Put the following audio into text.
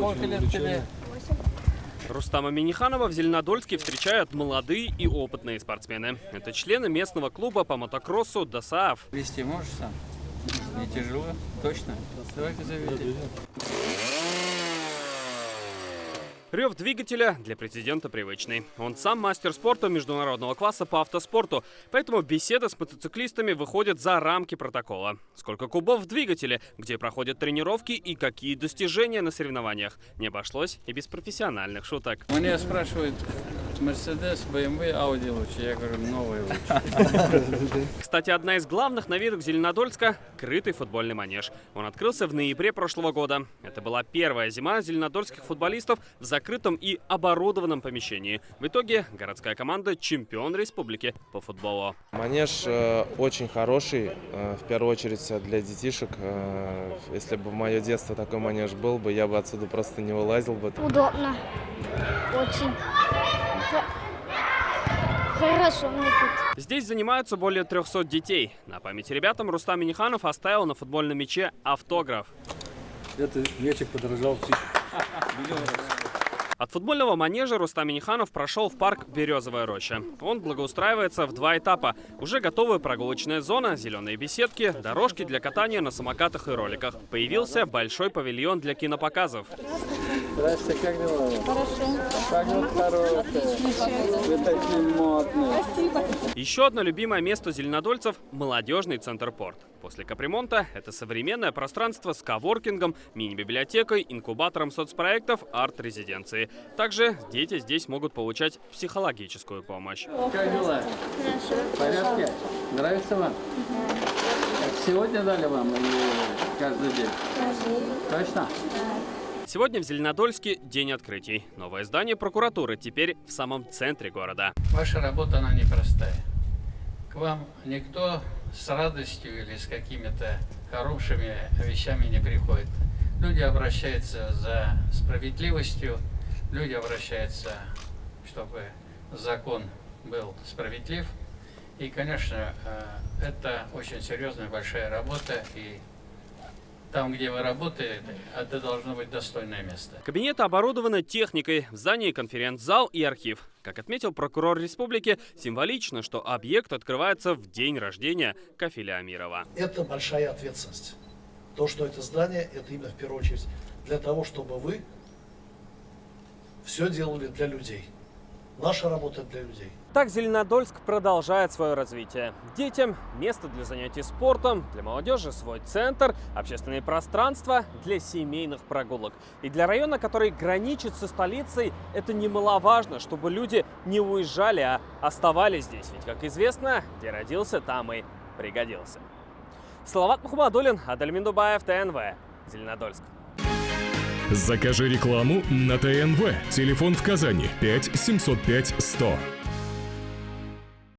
Сколько лет тебе? Рустама Миниханова в Зеленодольске встречают молодые и опытные спортсмены. Это члены местного клуба по мотокроссу «ДОСААФ». Вести можешь сам? Не тяжело? Точно? Давай-ка заведи. Рев двигателя для президента привычный. Он сам мастер спорта международного класса по автоспорту, поэтому беседа с мотоциклистами выходит за рамки протокола. Сколько кубов в двигателе, где проходят тренировки и какие достижения на соревнованиях. Не обошлось и без профессиональных шуток. Меня спрашивают, Мерседес, БМВ, Ауди лучше. Я говорю, новые лучше. Кстати, одна из главных новинок Зеленодольска – крытый футбольный манеж. Он открылся в ноябре прошлого года. Это была первая зима зеленодольских футболистов в закрытом и оборудованном помещении. В итоге городская команда – чемпион республики по футболу. Манеж очень хороший, в первую очередь для детишек. Если бы в мое детство такой манеж был бы, я бы отсюда просто не вылазил бы. Удобно. Очень. Хорошо мне тут. Здесь занимаются более 300 детей. На память ребятам Рустам Миниханов оставил на футбольном мяче автограф. Это мячик подорожал в 1000. От футбольного манежа Рустам Миниханов прошел в парк «Березовая роща». Он благоустраивается в 2 этапа. Уже готовая прогулочная зона, зеленые беседки, дорожки для катания на самокатах и роликах. Появился большой павильон для кинопоказов. Здравствуйте, как дела? Хорошо. Как вы хорошие. Вы такие модные. Спасибо. Еще одно любимое место зеленодольцев – молодежный центр «Порт». После капремонта это современное пространство с коворкингом, мини-библиотекой, инкубатором соцпроектов, арт-резиденции. Также дети здесь могут получать психологическую помощь. Как дела? Хорошо. В порядке? Нравится вам? Как сегодня дали вам или каждый день? Точно? Сегодня в Зеленодольске день открытий. Новое здание прокуратуры теперь в самом центре города. Ваша работа, она непростая. К вам никто с радостью или с какими-то хорошими вещами не приходит. Люди обращаются за справедливостью, люди обращаются, чтобы закон был справедлив. И, конечно, это очень серьезная большая работа, и там, где вы работаете, это должно быть достойное место. Кабинеты оборудованы техникой, в здании конференц-зал и архив. Как отметил прокурор республики, символично, что объект открывается в день рождения Кафиля Амирова. Это большая ответственность. То, что это здание, это именно в первую очередь для того, чтобы вы все делали для людей. Наша работа для людей. Так Зеленодольск продолжает свое развитие. Детям место для занятий спортом, для молодежи свой центр, общественные пространства для семейных прогулок. И для района, который граничит со столицей, это немаловажно, чтобы люди не уезжали, а оставались здесь. Ведь, как известно, где родился, там и пригодился. Салават Мухаммадуллин, Адальмин Дубаев, ТНВ, Зеленодольск. Закажи рекламу на ТНВ. Телефон в Казани 5 705 100.